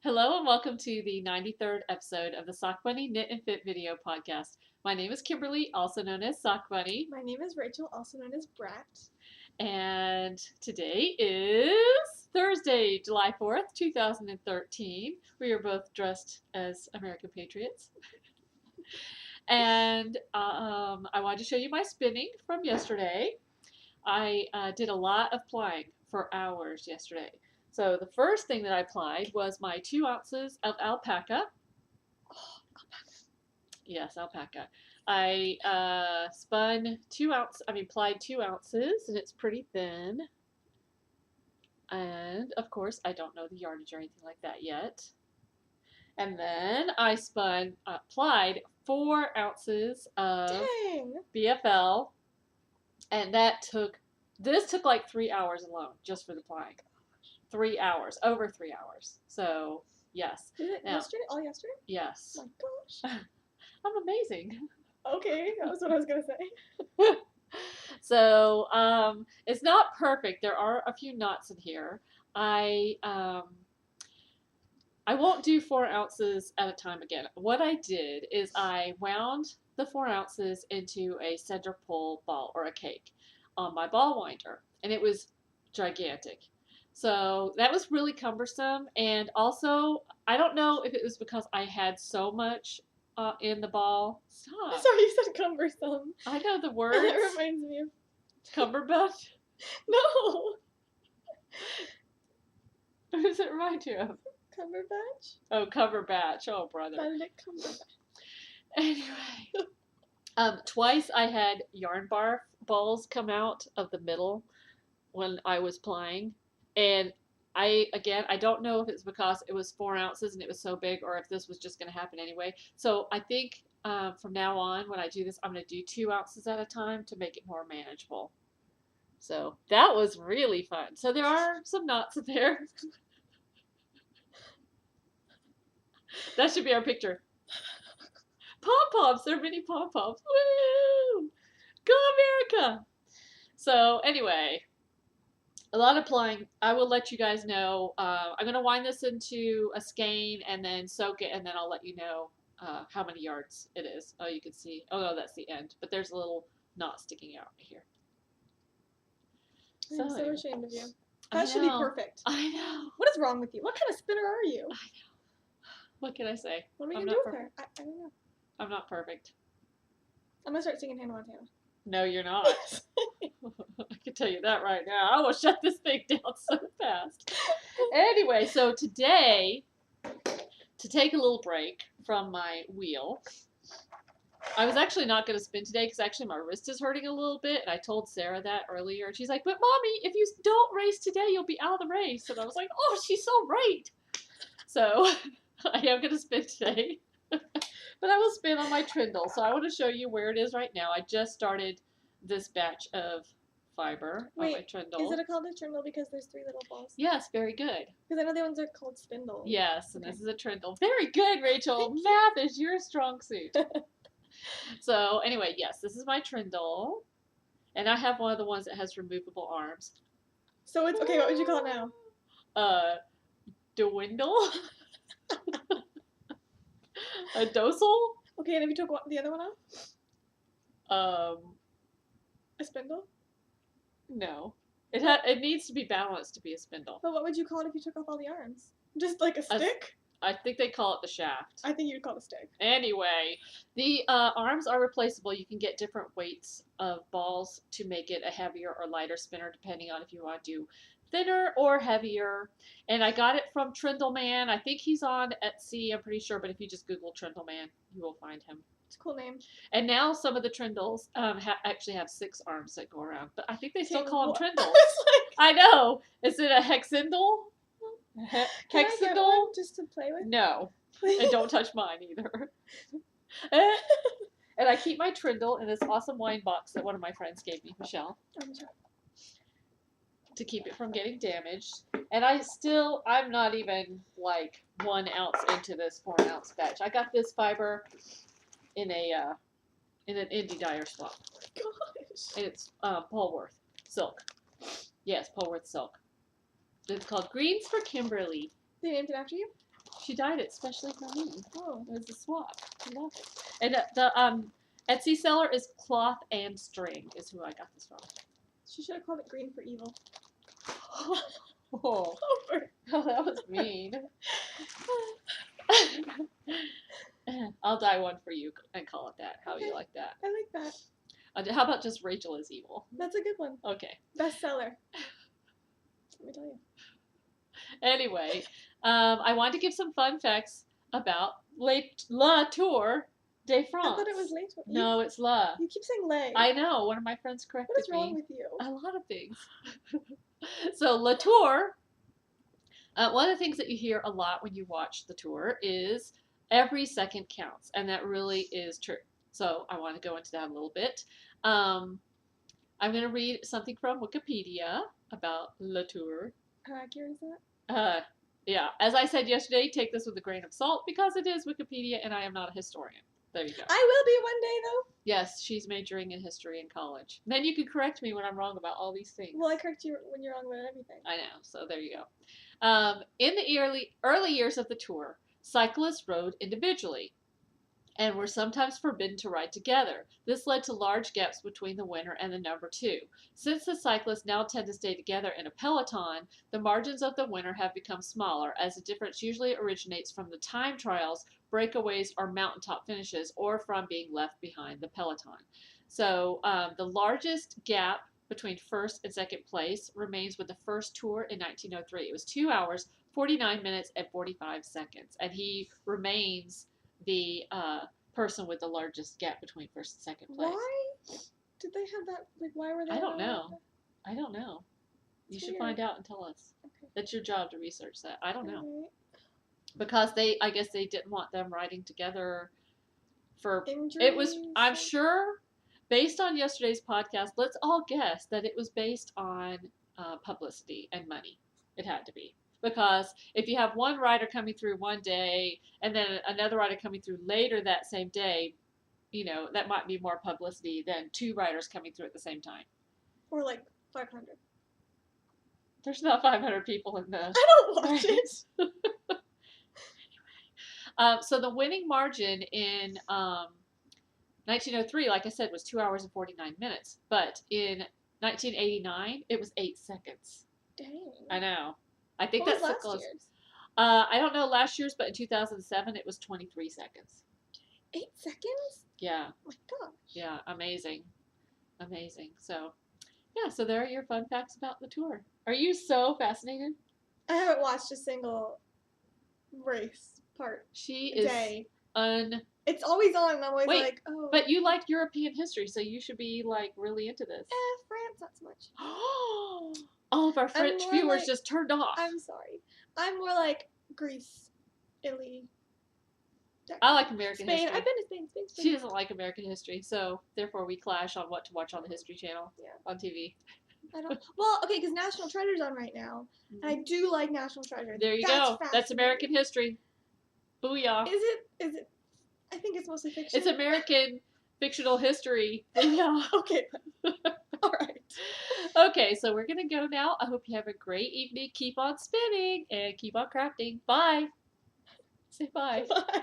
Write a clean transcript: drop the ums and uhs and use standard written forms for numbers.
Hello and welcome to the 93rd episode of the Sock Bunny Knit and Fit video podcast. My name is Kimberly, also known as Sock Bunny, My name is Rachel, also known as Brat. and today is Thursday, July 4th, 2013. We are both dressed as American patriots. And I wanted to show you my spinning from yesterday. I did a lot of plying for hours yesterday. So the first thing that I plied was my 2 ounces of alpaca. Oh, alpaca. Yes, alpaca. I plied 2 ounces, and it's pretty thin. And of course, I don't know the yardage or anything like that yet. And then I plied 4 ounces of Dang! BFL, and this took like 3 hours alone just for the plying. 3 hours, over 3 hours. So, yes. Did it Now, yesterday? All yesterday? yes. Oh my gosh. I'm amazing. Okay, that was what I was gonna say. So, it's not perfect. There are a few knots in here. I won't do 4 ounces at a time again. What I did is I wound the 4 ounces into a center pull ball or a cake on my ball winder, and it was gigantic. So that was really cumbersome, and also I don't know if it was because I had so much in the ball. Stop. Sorry, you said cumbersome. I know the words. And it reminds me of Cumberbatch? no What does it remind you of? Cumberbatch. Oh, Cumberbatch. Oh, brother. Benedict Cumberbatch. Anyway, twice I had yarn bar balls come out of the middle when I was plying, and I don't know if it's because it was 4 ounces and it was so big, or if this was just going to happen anyway. So I think from now on, when I do this, I'm going to do 2 ounces at a time to make it more manageable. So that was really fun. So there are some knots in there. That should be our picture. Pom-poms, they're mini pom-poms. Woo! Go America! So anyway, a lot of plying. I will let you guys know. I'm going to wind this into a skein and then soak it, and then I'll let you know how many yards it is. Oh, you can see. Oh, no, that's the end. But there's a little knot sticking out right here. I'm so ashamed of you. I That should be know. perfect. I know. What is wrong with you? What kind of spinner are you? I know. What can I say? What are we I'm gonna do not with her? I don't know. I'm not perfect. I'm gonna start singing Hannah Montana. No, you're not. I can tell you that right now. I will shut this thing down so fast. Anyway, so today, to take a little break from my wheel, I was actually not going to spin today because actually my wrist is hurting a little bit, and I told Sarah that earlier, and she's like, but Mommy, if you don't race today, you'll be out of the race. And I was like, oh, she's so right. So I am going to spin today. But I will spin on my trindle. So I want to show you where it is right now. I just started this batch of fiber on my trindle. Is it called a trindle because there's 3 little balls? Yes, very good. Because I know the ones are called spindles. Yes, and Okay. this is a trindle. Very good, Rachel. Math is your strong suit. So anyway, yes, this is my trindle. And I have one of the ones that has removable arms. So it's, okay, what would you call it now? Dwindle? A docile? Okay, and if you took the other one off? A spindle? No. It needs to be balanced to be a spindle. But what would you call it if you took off all the arms? Just like a stick? I think they call it the shaft. I think you'd call it a stick. Anyway, the arms are replaceable. You can get different weights of balls to make it a heavier or lighter spinner, depending on if you want to do thinner or heavier. And I got it from Trindle Man. I think he's on Etsy, I'm pretty sure, but if you just Google Trindle Man, you will find him. It's a cool name. And now some of the trindles actually have 6 arms that go around, but I think they still call them trindles. I know. Is it a hexindle? Can I get one just to play with? No. Please? And don't touch mine either. And I keep my trindle in this awesome wine box that one of my friends gave me, Michelle, to keep it from getting damaged. And I'm not even like 1 ounce into this 4 ounce batch. I got this fiber in an indie dyer swap. Oh my gosh. And it's Polworth silk. Yes, Polworth silk. It's called Greens for Kimberly. They named it after you? She dyed it especially for me. Oh. It was a swap. I love it. And the Etsy seller is Cloth and String is who I got this from. She should have called it green for evil. Oh, that was mean. I'll dye one for you and call it that. How Okay. you like that? I like that. How about just Rachel is evil? That's a good one. Okay. Bestseller. Let me tell you. Anyway, I wanted to give some fun facts about La Tour de France. I thought it was late. No, it's La. You keep saying lay. I know. One of my friends corrected What is wrong me. with you? A lot of things. So La Tour, one of the things that you hear a lot when you watch the tour is every second counts, and that really is true. So I want to go into that a little bit. I'm going to read something from Wikipedia about La Tour. How accurate is that? Yeah, as I said yesterday, take this with a grain of salt because it is Wikipedia and I am not a historian. There you go. I will be one day, though. Yes, she's majoring in history in college. Then you can correct me when I'm wrong about all these things. Well, I correct you when you're wrong about everything. I know, so there you go. In the early years of the tour, cyclists rode individually and were sometimes forbidden to ride together. This led to large gaps between the winner and the number two. Since the cyclists now tend to stay together in a peloton, the margins of the winner have become smaller, as the difference usually originates from the time trials, breakaways, or mountaintop finishes, or from being left behind the peloton. So the largest gap between first and second place remains with the first tour in 1903. It was 2 hours, 49 minutes, and 45 seconds. And he remains the person with the largest gap between first and second place. Why did they have that? Like, why were they? I don't know. I don't know. You should find out and tell us. Okay. That's your job to research that. I don't know. Right. Because I guess they didn't want them riding together for, Injuries. it was, I'm sure, based on yesterday's podcast, let's all guess that it was based on publicity and money. It had to be. Because if you have one rider coming through one day and then another rider coming through later that same day, you know, that might be more publicity than two riders coming through at the same time. Or like 500. There's not 500 people in the... I don't watch it. So the winning margin in 1903, like I said, was 2 hours and 49 minutes. But in 1989, it was 8 seconds. Dang. I know. I think What that's was the last closest. year's? I don't know last year's, but in 2007, it was 23 seconds. 8 seconds? Yeah. Oh my gosh. Yeah. Amazing. Amazing. So, yeah. So there are your fun facts about the tour. Are you so fascinated? I haven't watched a single race part. She is Day. It's always on, and I'm always Wait, like, oh. But you like European history, so you should be like really into this. France, not so much. All of our French more viewers like- just turned off. I'm sorry. I'm more like Greece, Italy. I like American Spain. history. I've been to Spain. Spain. She doesn't like American history, so therefore we clash on what to watch on the History Channel. Yeah. On TV. I don't. Well, okay, because National Treasure's on right now, and I do like National Treasure. There you That's go. That's fascinating. American history. Booyah. Is it? I think it's mostly fiction. It's American fictional history. Booyah. Okay. All right. Okay, so we're going to go now. I hope you have a great evening. Keep on spinning and keep on crafting. Bye. Say bye. Bye.